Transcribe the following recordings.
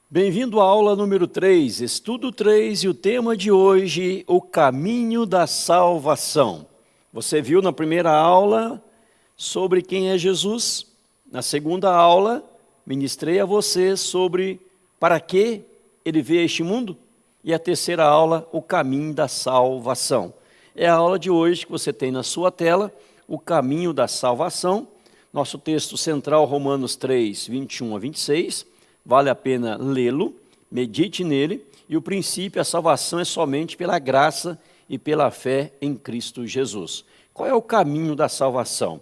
Bem-vindo à aula número 3, estudo 3, e o tema de hoje, o caminho da salvação. Você viu na primeira aula sobre quem é Jesus? Na segunda aula, ministrei a você sobre para que ele veio a este mundo? E a terceira aula, o caminho da salvação. É a aula de hoje que você tem na sua tela, o caminho da salvação. Nosso texto central, Romanos 3, 21 a 26. Vale a pena lê-lo, medite nele, e o princípio, a salvação é somente pela graça e pela fé em Cristo Jesus. Qual é o caminho da salvação?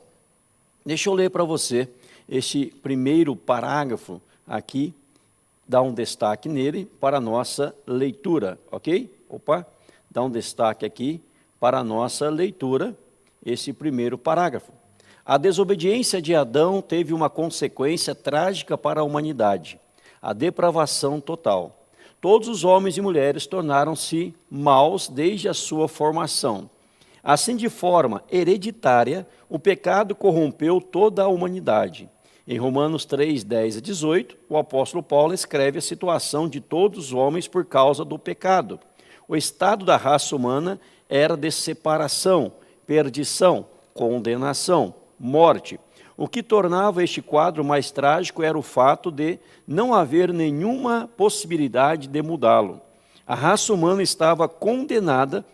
Deixa eu ler para você este primeiro parágrafo aqui, dá um destaque nele para a nossa leitura, ok? Dá um destaque aqui para a nossa leitura, esse primeiro parágrafo. A desobediência de Adão teve uma consequência trágica para a humanidade. A depravação total. Todos os homens e mulheres tornaram-se maus desde a sua formação. Assim, de forma hereditária, o pecado corrompeu toda a humanidade. Em Romanos 3, 10 a 18, o apóstolo Paulo escreve a situação de todos os homens por causa do pecado. O estado da raça humana era de separação, perdição, condenação, morte. O que tornava este quadro mais trágico era o fato de não haver nenhuma possibilidade de mudá-lo. A raça humana estava condenada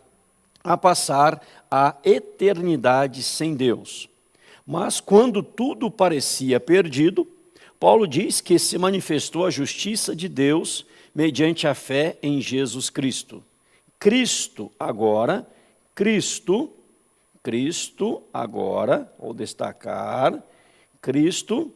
a passar a eternidade sem Deus. Mas quando tudo parecia perdido, Paulo diz que se manifestou a justiça de Deus mediante a fé em Jesus Cristo. Cristo agora, vou destacar, Cristo,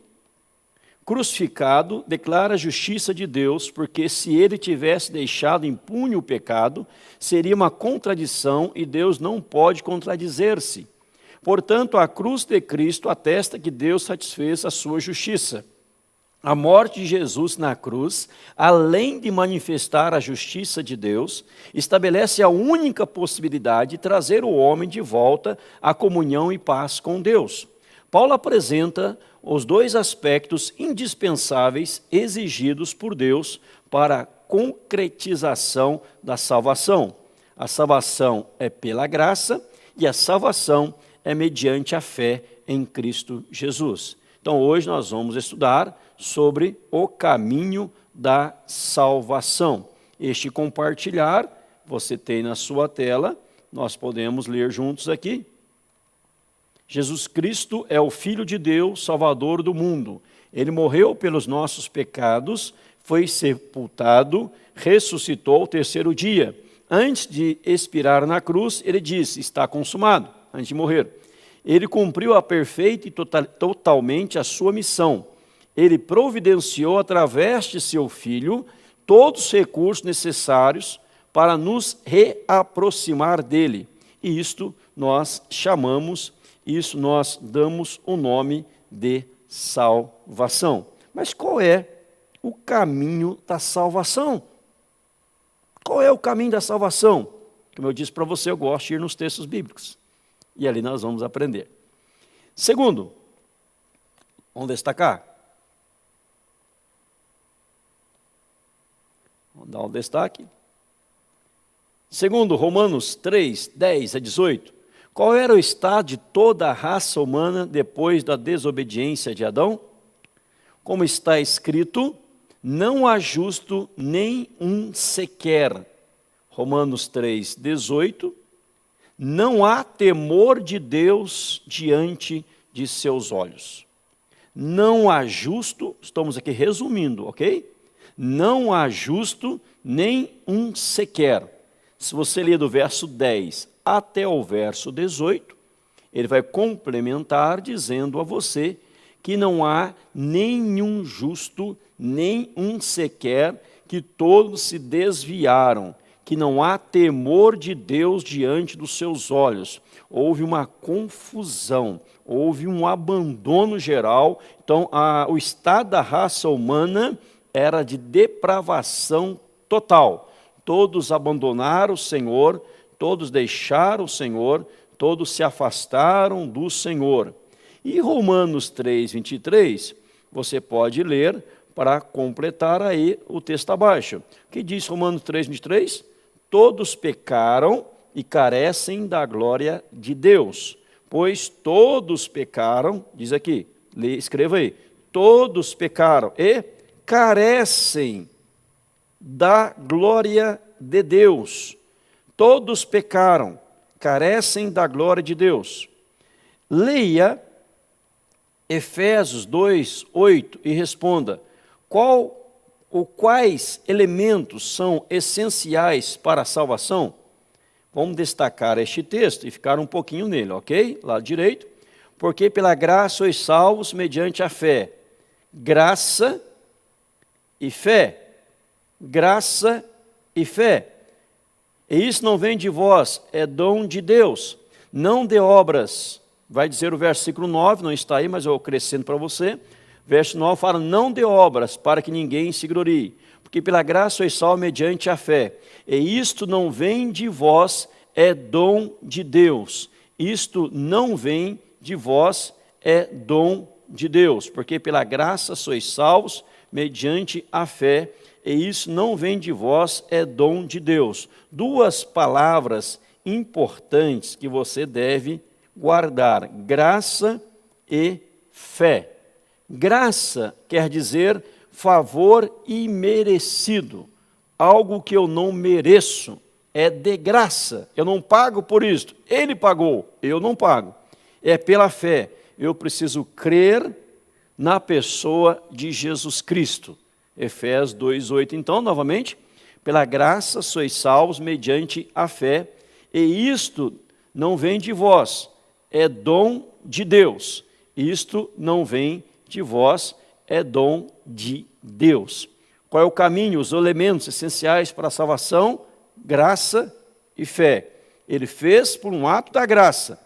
crucificado, declara a justiça de Deus, porque se ele tivesse deixado impune o pecado, seria uma contradição e Deus não pode contradizer-se. Portanto, a cruz de Cristo atesta que Deus satisfez a sua justiça. A morte de Jesus na cruz, além de manifestar a justiça de Deus, estabelece a única possibilidade de trazer o homem de volta à comunhão e paz com Deus. Paulo apresenta os dois aspectos indispensáveis exigidos por Deus para a concretização da salvação. A salvação é pela graça e a salvação é mediante a fé em Cristo Jesus. Então, hoje nós vamos estudar sobre o caminho da salvação. Este compartilhar, você tem na sua tela, nós podemos ler juntos aqui. Jesus Cristo é o Filho de Deus, Salvador do mundo. Ele morreu pelos nossos pecados, foi sepultado, ressuscitou ao terceiro dia. Antes de expirar na cruz, ele disse, está consumado, antes de morrer. Ele cumpriu a perfeita e totalmente a sua missão. Ele providenciou, através de seu Filho, todos os recursos necessários para nos reaproximar dele. E isto nós damos o nome de salvação. Mas qual é o caminho da salvação? Qual é o caminho da salvação? Como eu disse para você, eu gosto de ir nos textos bíblicos. E ali nós vamos aprender. Segundo, vamos destacar. Vamos dar um destaque. Segundo, Romanos 3, 10 a 18. Qual era o estado de toda a raça humana depois da desobediência de Adão? Como está escrito, não há justo nem um sequer. Romanos 3, 18. Não há temor de Deus diante de seus olhos. Não há justo, estamos aqui resumindo, ok? Não há justo nem um sequer. Se você ler do verso 10 até o verso 18, ele vai complementar dizendo a você que não há nenhum justo, nem um sequer, que todos se desviaram, que não há temor de Deus diante dos seus olhos. Houve uma confusão, houve um abandono geral. Então, o estado da raça humana era de depravação total. Todos abandonaram o Senhor, todos deixaram o Senhor, todos se afastaram do Senhor. E Romanos 3, 23, você pode ler, para completar aí o texto abaixo. O que diz Romanos 3:23? Todos pecaram e carecem da glória de Deus. Pois todos pecaram, diz aqui, escreva aí, todos pecaram e carecem da glória de Deus. Todos pecaram, carecem da glória de Deus. Leia Efésios 2:8 e responda: quais elementos são essenciais para a salvação? Vamos destacar este texto e ficar um pouquinho nele, ok? Lado direito. Porque pela graça sois salvos mediante a fé. Graça e fé. Graça e fé. E isso não vem de vós, é dom de Deus, não de obras. Vai dizer o versículo 9, não está aí, mas eu acrescento para você. Verso 9 fala, não de obras, para que ninguém se glorie. Porque pela graça sois salvos mediante a fé. E isto não vem de vós, é dom de Deus. Isto não vem de vós, é dom de Deus. Porque pela graça sois salvos mediante a fé. E isso não vem de vós, é dom de Deus. Duas palavras importantes que você deve guardar: graça e fé. Graça quer dizer favor imerecido, algo que eu não mereço, é de graça, eu não pago por isto, ele pagou, eu não pago. É pela fé, eu preciso crer na pessoa de Jesus Cristo. Efésios 2:8, então, novamente, pela graça sois salvos mediante a fé, e isto não vem de vós, é dom de Deus. Isto não vem de vós, é dom de Deus. Qual é o caminho, os elementos essenciais para a salvação? Graça e fé. Ele fez por um ato da graça.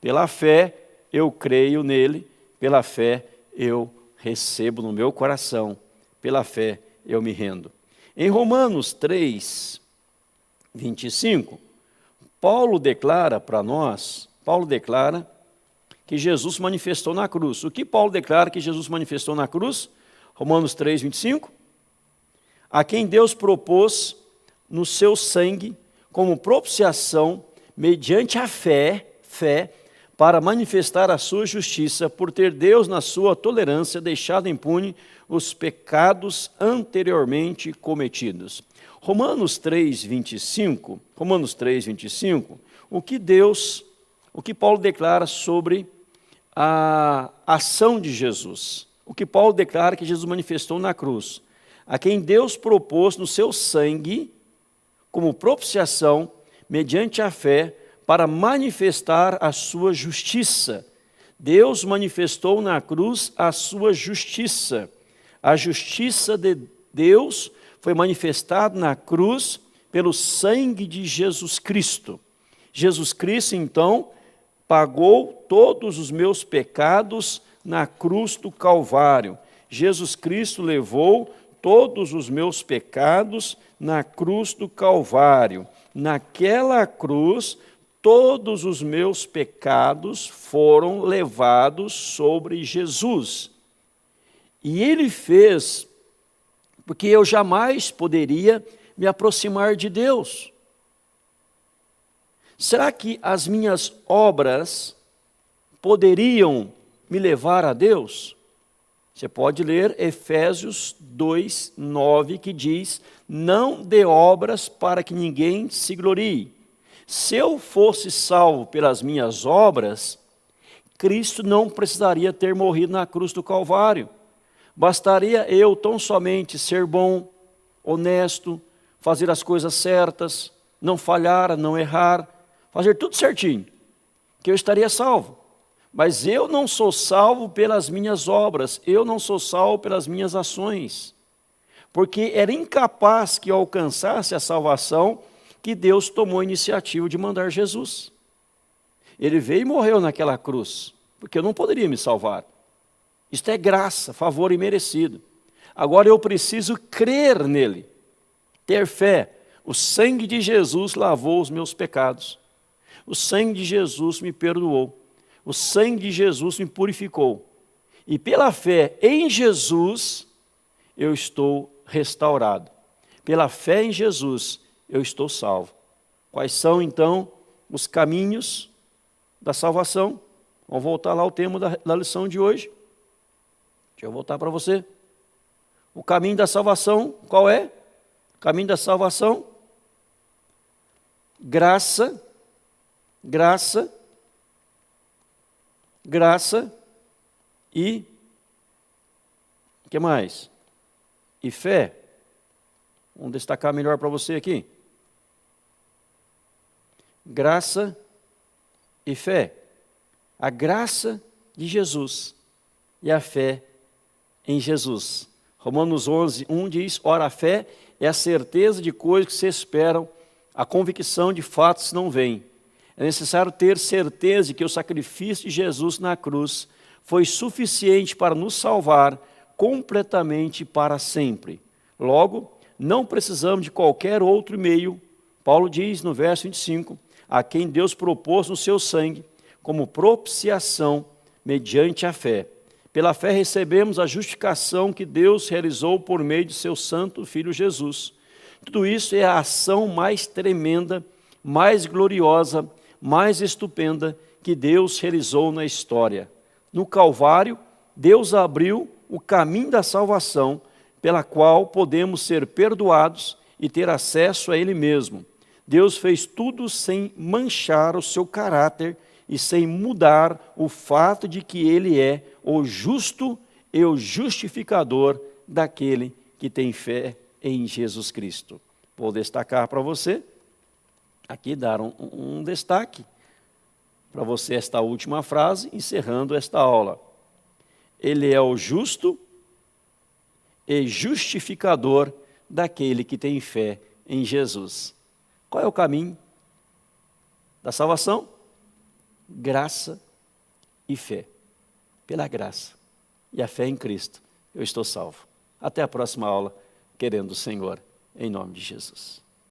Pela fé eu creio nele, pela fé eu recebo no meu coração. Pela fé eu me rendo. Em Romanos 3:25, Paulo declara para nós, que Jesus manifestou na cruz. O que Paulo declara que Jesus manifestou na cruz? Romanos 3:25. A quem Deus propôs no seu sangue como propiciação mediante a fé, para manifestar a sua justiça, por ter Deus na sua tolerância deixado impune os pecados anteriormente cometidos. Romanos 3:25, o que Paulo declara sobre a ação de Jesus, o que Paulo declara que Jesus manifestou na cruz, a quem Deus propôs no seu sangue como propiciação mediante a fé para manifestar a sua justiça. Deus manifestou na cruz a sua justiça. A justiça de Deus foi manifestada na cruz pelo sangue de Jesus Cristo. Jesus Cristo, então, pagou todos os meus pecados na cruz do Calvário. Jesus Cristo levou todos os meus pecados na cruz do Calvário. Naquela cruz, todos os meus pecados foram levados sobre Jesus. E ele fez, porque eu jamais poderia me aproximar de Deus. Será que as minhas obras poderiam me levar a Deus? Você pode ler Efésios 2:9, que diz, não dê obras para que ninguém se glorie. Se eu fosse salvo pelas minhas obras, Cristo não precisaria ter morrido na cruz do Calvário. Bastaria eu tão somente ser bom, honesto, fazer as coisas certas, não falhar, não errar, fazer tudo certinho, que eu estaria salvo. Mas eu não sou salvo pelas minhas obras, eu não sou salvo pelas minhas ações, porque era incapaz que eu alcançasse a salvação que Deus tomou a iniciativa de mandar Jesus. Ele veio e morreu naquela cruz, porque eu não poderia me salvar. Isto é graça, favor imerecido. Agora eu preciso crer nele, ter fé. O sangue de Jesus lavou os meus pecados. O sangue de Jesus me perdoou. O sangue de Jesus me purificou. E pela fé em Jesus, eu estou restaurado. Pela fé em Jesus, eu estou salvo. Quais são, então, os caminhos da salvação? Vamos voltar lá ao tema da lição de hoje. Deixa eu voltar para você. O caminho da salvação, qual é? O caminho da salvação? Graça, graça, graça e o que mais? E fé. Vamos destacar melhor para você aqui. Graça e fé. A graça de Jesus e a fé em Jesus. Romanos 11, 1 diz, ora a fé é a certeza de coisas que se esperam, a convicção de fatos que não vêm. É necessário ter certeza de que o sacrifício de Jesus na cruz foi suficiente para nos salvar completamente para sempre. Logo, não precisamos de qualquer outro meio. Paulo diz no verso 25, a quem Deus propôs no seu sangue, como propiciação mediante a fé. Pela fé recebemos a justificação que Deus realizou por meio de seu santo Filho Jesus. Tudo isso é a ação mais tremenda, mais gloriosa, mais estupenda que Deus realizou na história. No Calvário, Deus abriu o caminho da salvação, pela qual podemos ser perdoados e ter acesso a Ele mesmo. Deus fez tudo sem manchar o seu caráter e sem mudar o fato de que Ele é o justo e o justificador daquele que tem fé em Jesus Cristo. Vou destacar para você, aqui dar um destaque para você esta última frase, encerrando esta aula. Ele é o justo e justificador daquele que tem fé em Jesus. Qual é o caminho da salvação? Graça e fé. Pela graça e a fé em Cristo, eu estou salvo. Até a próxima aula, querendo o Senhor, em nome de Jesus.